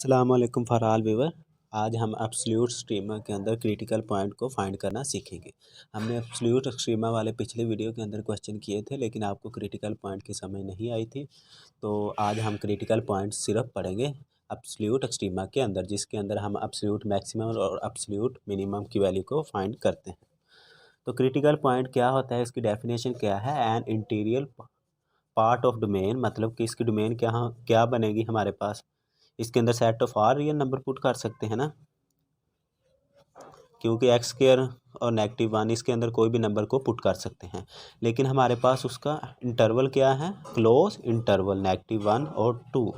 अस्सलाम वालेकुम for all viewer. आज हम एब्सोल्यूट स्ट्रीमा के अंदर क्रिटिकल पॉइंट को फाइंड करना सीखेंगे। हमने एब्सोल्यूट स्ट्रीमा वाले पिछले वीडियो के अंदर क्वेश्चन किए थे, लेकिन आपको क्रिटिकल पॉइंट की समझ नहीं आई थी। तो आज हम क्रिटिकल पॉइंट सिर्फ पढ़ेंगे एब्सोल्यूट स्ट्रीमा के अंदर, जिसके अंदर हम एब्सोल्यूट मैक्सिमम और एब्सोल्यूट मिनिमम की वैल्यू को फाइंड करते हैं। तो क्रिटिकल पॉइंट क्या होता है, इसकी डेफिनेशन क्या है? An interior part of domain, मतलब कि इसकी डोमेन क्या बनेगी हमारे पास। इसके अंदर set of R real number put कर सकते हैं ना, क्योंकि एक्स स्क्वायर और -1 इसके अंदर कोई भी नंबर को पुट कर सकते हैं। लेकिन हमारे पास उसका इंटरवल क्या है? क्लोज इंटरवल, -1 और 2।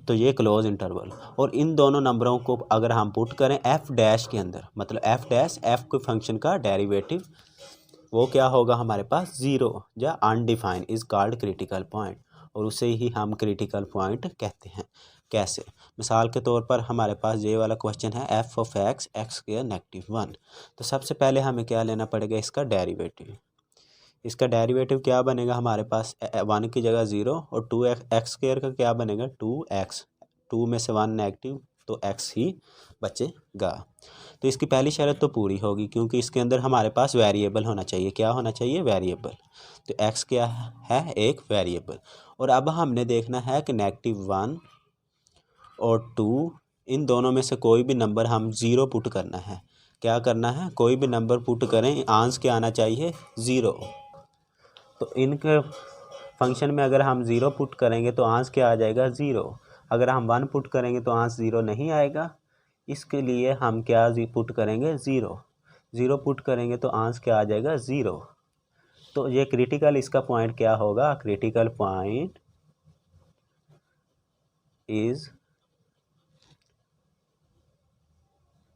तो ये क्लोज इंटरवल, और इन दोनों नंबरों को अगर हम पुट करें एफ डैश के अंदर, मतलब एफ डैश एफ के फंक्शन का डेरिवेटिव, वो क्या होगा हमारे पास? 0 या undefined is called critical point, और उसे ही हम क्रिटिकल पॉइंट कहते हैं। कैसे? मिसाल के तौर पर हमारे पास ये वाला क्वेश्चन है एफ ऑफ एक्स स्क्वायर -1। तो सबसे पहले हमें क्या लेना पड़ेगा? इसका डेरिवेटिव। इसका डेरिवेटिव क्या बनेगा हमारे पास? 1 की जगह 0, और 2x स्क्वायर का क्या बनेगा? 2x। 2 में से 1 नेगेटिव, तो x ही बचेगा। तो इसकी पहली शर्त तो पूरी होगी, क्योंकि इसके अंदर हमारे पास वेरिएबल होना चाहिए। क्या होना चाहिए? वेरिएबल। तो x क्या है? एक वेरिएबल। और अब हमने देखना है कि -1 और 2, इन दोनों में से कोई भी नंबर हम 0 पुट करना है। क्या करना है? कोई भी नंबर पुट करें, आंसर क्या आना चाहिए? 0। तो इनके फंक्शन में अगर हम 0 पुट करेंगे तो आंसर क्या आ जाएगा? 0। अगर हम 1 पुट करेंगे तो आंसर 0 नहीं आएगा। इसके लिए हम क्या पुट करेंगे? 0। 0 पुट करेंगे तो आंसर क्या आ जाएगा? 0। तो ये क्रिटिकल, इसका पॉइंट क्या होगा? Critical point is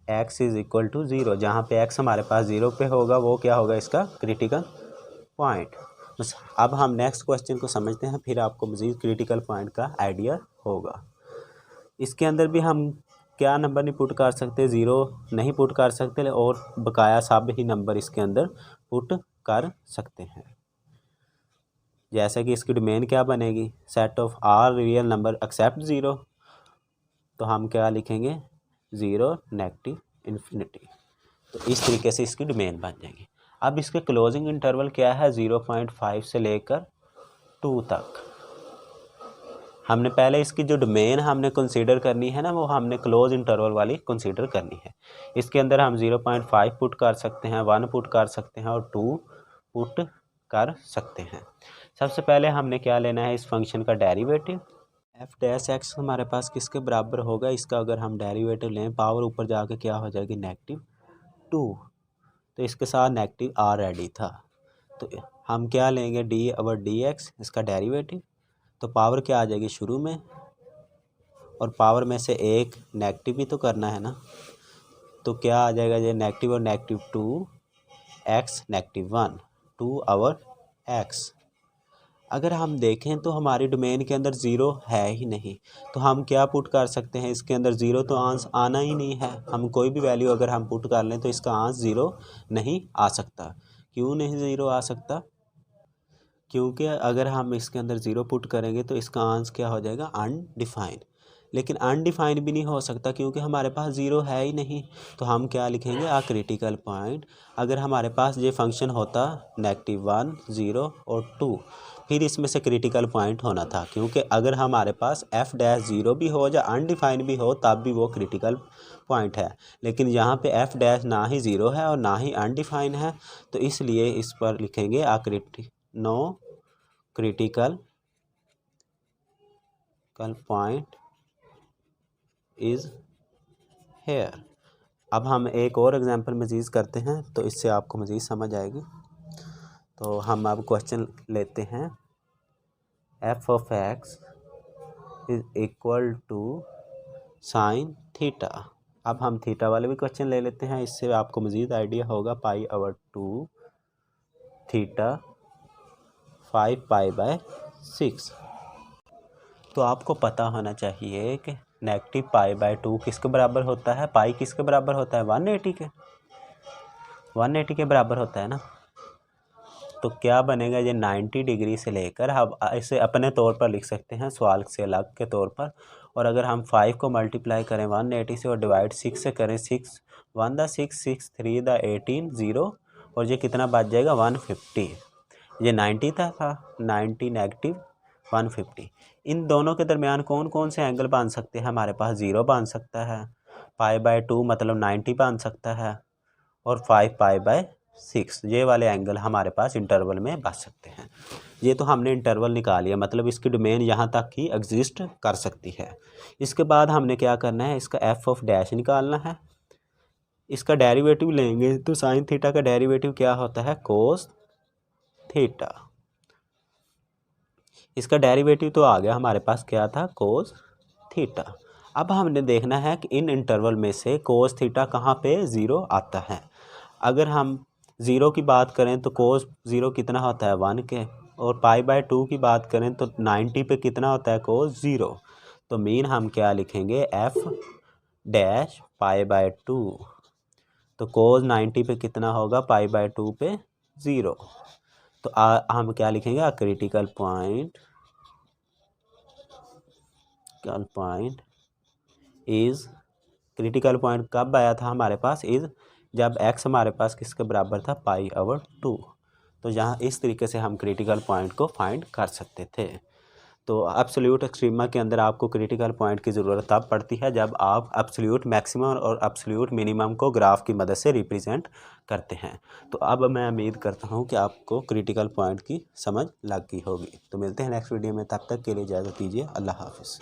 x is equal to 0। जहाँ पे x हमारे पास 0 पे होगा, वो क्या होगा? इसका क्रिटिकल पॉइंट। बस अब हम नेक्स्ट क्वेश्चन को समझते हैं, फिर आपको मज़ीद क्रिटिकल पॉइंट का आइडिया होगा। इसके अंदर भी हम क्या नंबर नहीं पुट कर सकते? 0 नहीं पुट कर सकते, और बकाया सब ही नंबर इसके अंदर पुट कर सकते हैं। जैसे कि इसकी डोमेन क्या बनेगी? Set of R real number except 0। तो हम क्या लिखेंगे? 0, नेगेटिव, इन्फिनिटी। तो इस तरीके से इसकी डोमेन बन जाएगी। अब इसके क्लोजिंग इंटरवल क्या है? 0.5 से लेकर 2 तक। हमने पहले इसकी जो डोमेन हमने कंसीडर करनी है ना, वो हमने क्लोज इंटरवल वाली कंसीडर करनी है। इसके अंदर हम 0.5 पुट कर सकते हैं, 1 पुट कर सकते हैं, और 2 पुट कर सकते हैं। सबसे पहले हमने क्या लेना है? इस फंक्शन का डेरिवेटिव। एफ डैश एक्स हमारे पास किसके बराबर होगा? इसका अगर हम डेरिवेटिव लें, पावर ऊपर जाके क्या हो जाएगी? -2। तो इसके साथ नेगेटिव ऑलरेडी था, तो हम क्या लेंगे? d/dx, इसका डेरिवेटिव। तो पावर क्या आ जाएगी शुरू में, और पावर में से एक नेगेटिव भी तो करना है ना। तो क्या आ जाएगा? ये नेगेटिव और -2, x -1, 2/x। अगर हम देखें तो हमारी डोमेन के अंदर 0 है ही नहीं, तो हम क्या पुट कर सकते हैं? इसके अंदर 0 तो आंसर आना ही नहीं है। हम कोई भी वैल्यू अगर हम पुट कर लें तो इसका आंसर 0 नहीं आ सकता। क्यों नहीं 0 आ सकता? क्योंकि अगर हम इसके अंदर 0 पुट करेंगे तो इसका आंसर क्या हो जाएगा? अनडिफाइंड। लेकिन अनडिफाइंड भी नहीं हो सकता, क्योंकि हमारे पास 0 है ही नहीं। तो हम क्या लिखेंगे? आ क्रिटिकल पॉइंट। अगर हमारे पास ये फंक्शन होता -1, 0 और 2, फिर इसमें से क्रिटिकल पॉइंट होना था, क्योंकि अगर हमारे पास f डैश 0 भी हो या अनडिफाइंड भी हो, तब भी वो क्रिटिकल पॉइंट है। लेकिन यहाँ पे f डैश ना ही 0 है और ना ही अनडिफाइंड है, तो इसलिए इस पर लिखेंगे no critical point is here. अब हम एक और एग्जांपल मज़ीद करते हैं, तो इससे आपको मज़ीद समझ आएगी। तो हम अब क्वेश्चन लेते हैं, F of X is equal to sine theta. अब हम थीटा वाले भी क्वेश्चन ले लेते हैं, इससे आपको मज़ीद आइडिया होगा। π/2 थीटा 5π/6। तो आपको पता होना चाहिए कि -π/2 किसके बराबर होता है? पाई किसके बराबर होता है? 180 के। 180 के बराबर होता है ना। तो क्या बनेगा? ये 90 डिग्री से लेकर, हम इसे अपने तौर पर लिख सकते हैं, सवाल से अलग के तौर पर, और अगर हम 5 को मल्टीप्लाई करें 180 से और डिवाइड 6 से करें, 6 1 द 6 6 3 द 18 0, और ये कितना बच जाएगा 150। ये 90 था 90 नेगेटिव 150। इन दोनों के दरमियान कौन कौन से एंगल बन सकते हैं? हमारे पास 0 बन सकता है, π/2 मतलब 90 बन सकता है, और 5π/6 ये वाले एंगल हमारे पास इंटरवल में बच सकते हैं। ये तो हमने इंटरवल निकाल लिया, मतलब इसकी डोमेन यहाँ तक ही एग्जिस्ट कर सकती है। इसके बाद हमने क्या करना है, इसका एफ ऑफ डैश निकालना है। इसका डेरिवेटिव लेंगे तो साइन थीटा का डेरिवेटिव क्या होता है? Cos theta. इसका डेरिवेटिव तो आ गया हमारे पास, क्या था? Cos theta. अब हमने देखना है कि इन इंटरवल में से कोस थीटा कहाँ पे 0 आता है। अगर हम 0 की बात करें तो कोस 0 कितना होता है? 1 के, और π/2 की बात करें तो 90 पे कितना होता है? कोस 0। तो मीन हम क्या लिखेंगे? F dash π/2। तो कोस 90 पे कितना होगा? π/2 पे 0। तो हम क्या लिखेंगे? Critical point is, critical point कब आया था हमारे पास? इज जब x हमारे पास किसके बराबर था? π/2। तो यहाँ इस तरीके से हम क्रिटिकल पॉइंट को फाइंड कर सकते थे। तो एब्सोल्यूट एक्सट्रीमा के अंदर आपको क्रिटिकल पॉइंट की ज़रूरत तब पड़ती है जब आप एब्सोल्यूट मैक्सिमम और एब्सोल्यूट मिनिमम को ग्राफ की मदद से रिप्रेजेंट करते हैं। तो अब मैं उम्मीद करता हूँ कि आपको क्रिटिकल पॉइंट की समझ लग गई होगी। तो मिलते हैं नेक्स्ट वीडियो में, तब तक के लिए इजाज़त दीजिए। अल्लाह हाफ़िज़।